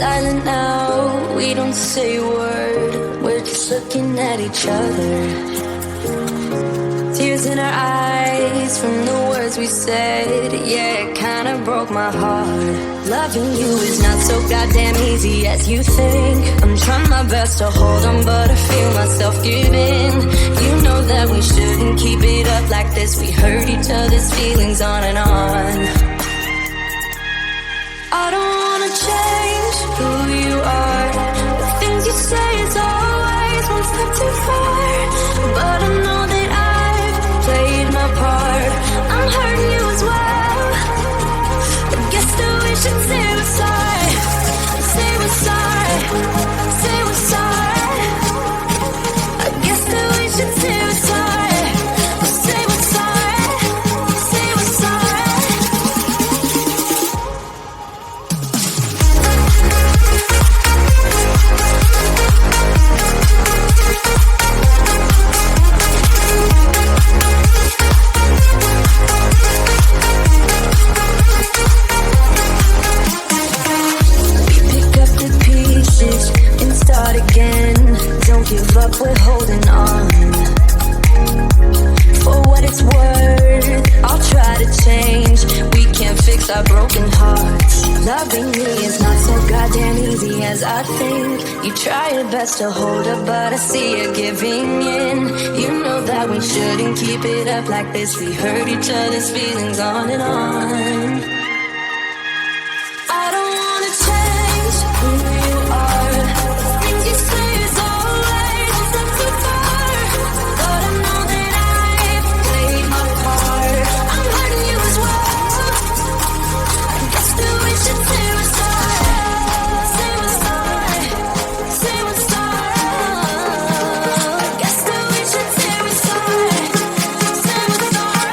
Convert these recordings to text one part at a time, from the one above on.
silent now, we don't say a word. We're just looking at each other. Tears in our eyes from the words we said. Yeah, it kinda broke my heart. Loving you is not so goddamn easy as you think. I'm trying my best to hold on, but I feel myself giving. You know that we shouldn't keep it up like this. We hurt each other's feelings on and on. I don't wanna change who you are. The things you say is always one step too far. But I know that I've played my part. I'm hurting you as well. I guess that we should say we're sorry. Say we're sorry. Say we're sorry. I guess that we should say we're sorry. Say we're sorry. Say we're sorry. And start again. Don't give up, we're holding on. For what it's worth, I'll try to change. We can't fix our broken hearts. Loving me is not so goddamn easy as I think. You try your best to hold up, but I see you giving in. You know that we shouldn't keep it up like this. We hurt each other's feelings on and on. I don't wanna change who you are. Things you say is always one step too far. But I know that I've played my part. I'm hurting you as well. I guess that we should say we're sorry. Say we're sorry. Say we're sorry. I guess that we should say we're sorry. Say we're sorry.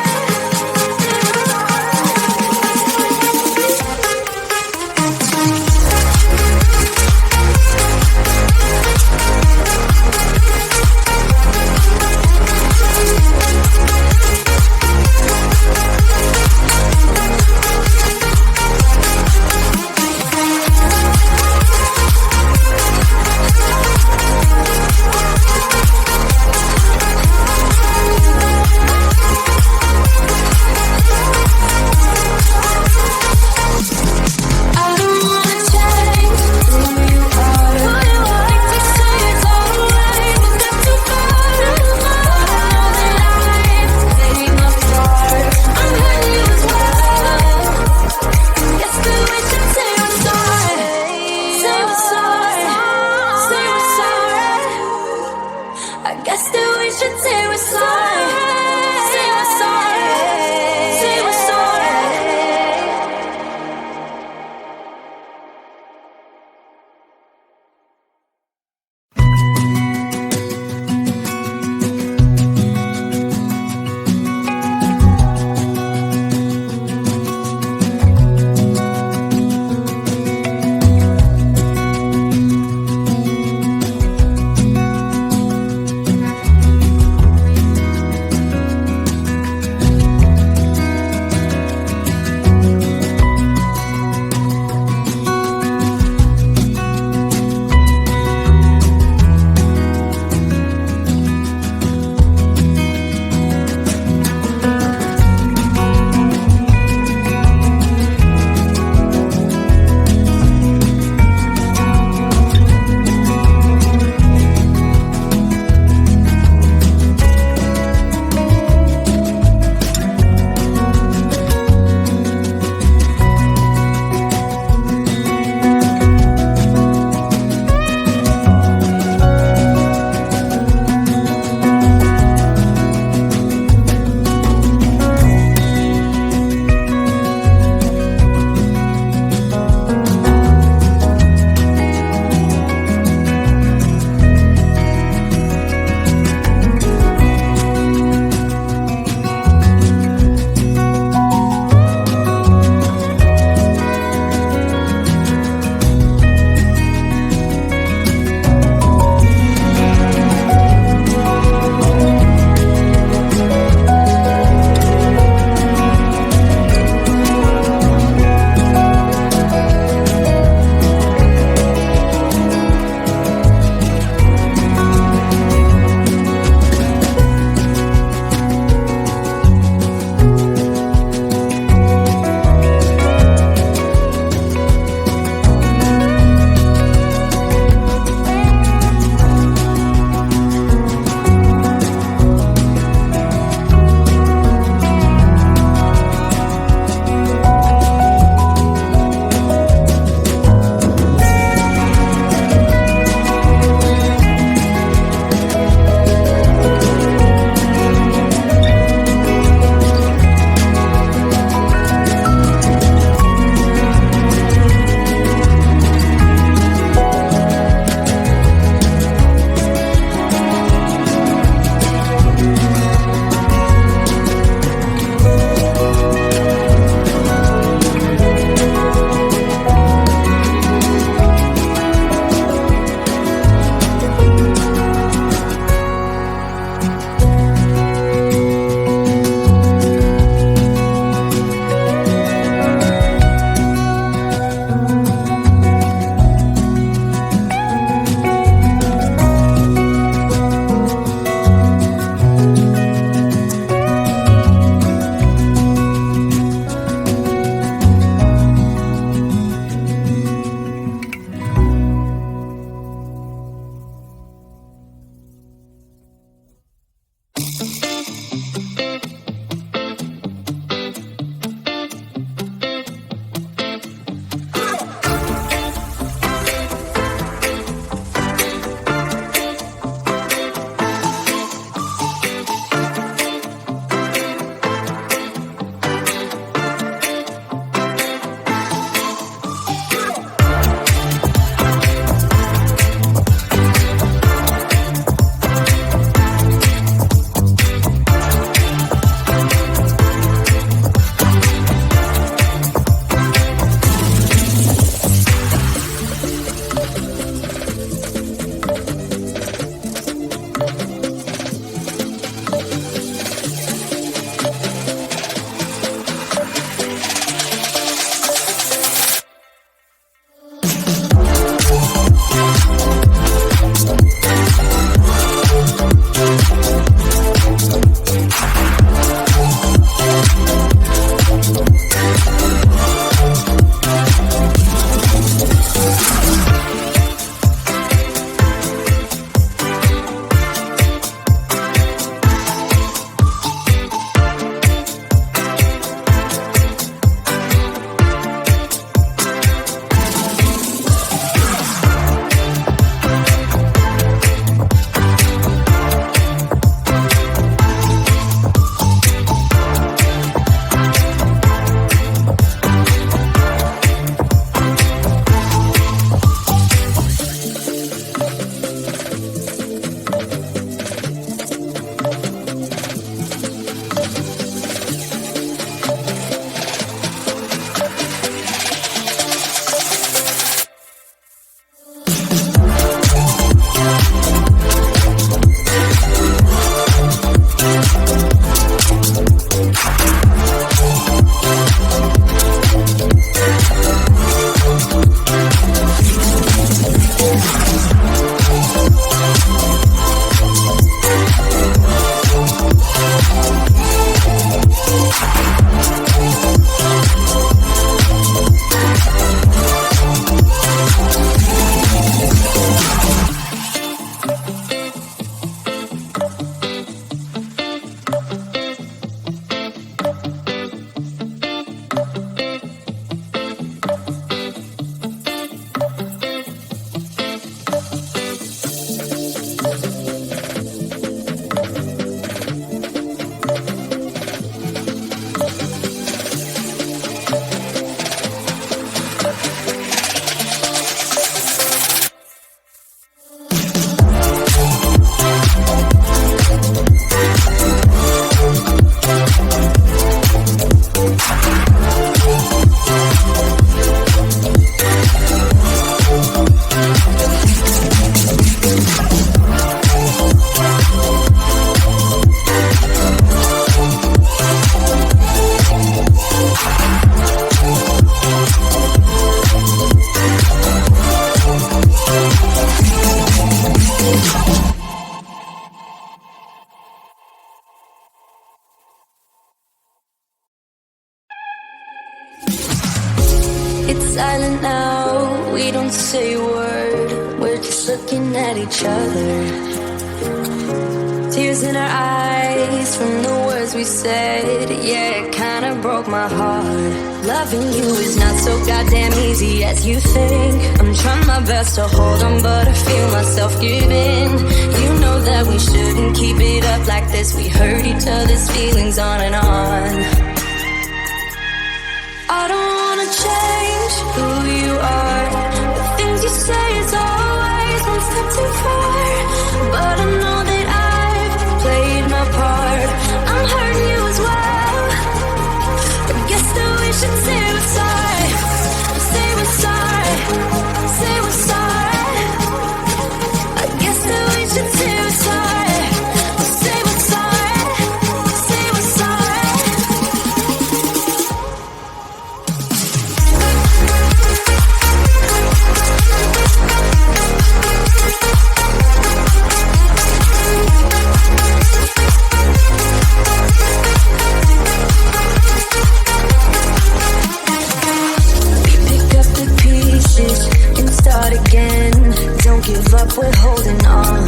silent now, we don't say a word. We're just looking at each other. Tears in our eyes from the words we said. Yeah, it kinda broke my heart. Loving you is not so goddamn easy as you think. I'm trying my best to hold on, but I feel myself giving. You know that we shouldn't keep it up like this. We hurt each other's feelings on and on. I don't wanna change who you are. The things you say is always one step too far. But I know that I've played my part. I'm hurting you as well. I guess that we should say we're sorry. Say we're sorry. Say we're sorry. I guess that we should say we're sorry. Say we're sorry. Say we're sorry. And start again. Don't give up, we're holding on.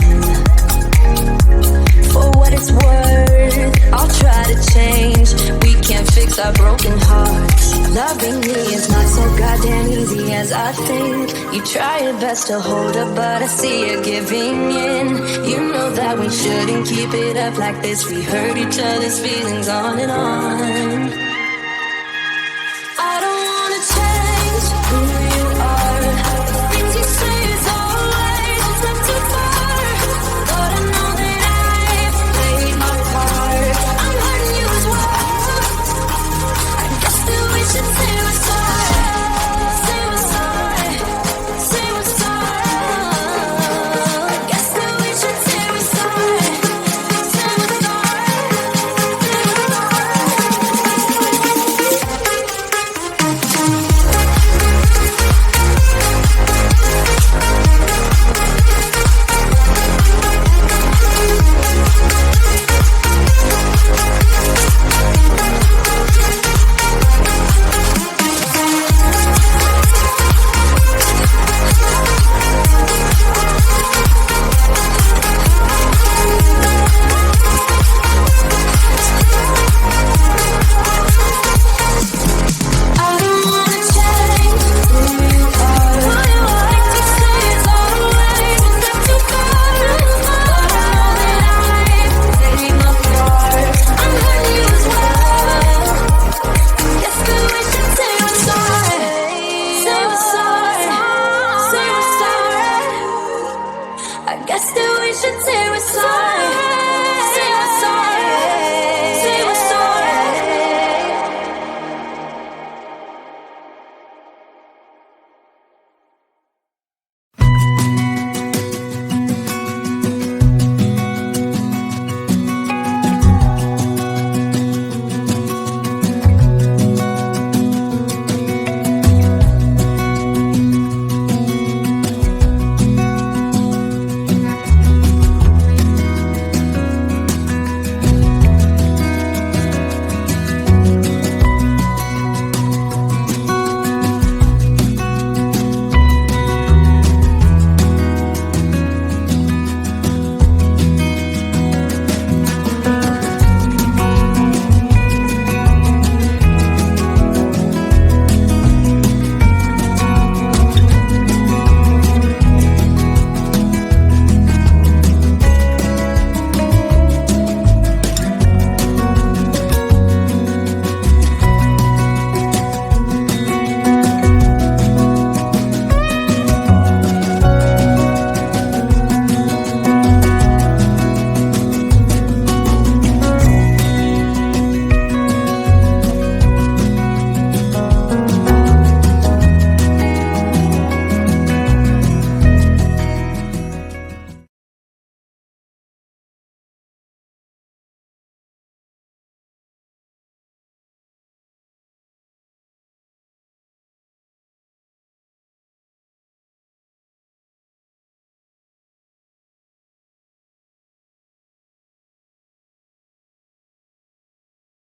For what it's worth, I'll try to change. We can't fix our broken hearts. Loving me is not so goddamn easy as I think. You try your best to hold up, but I see you giving in. You know that we shouldn't keep it up like this. We hurt each other's feelings on and on. I don't wanna change who you are. Things you say is always a step too far. But I know that I've played my part. I'm hurting you as well. I guess that we should say we're sorry. Say we're sorry. Say we're sorry. I guess that we should say we're sorry. Say we're sorry. Say we're I guess that we should say we're sorry.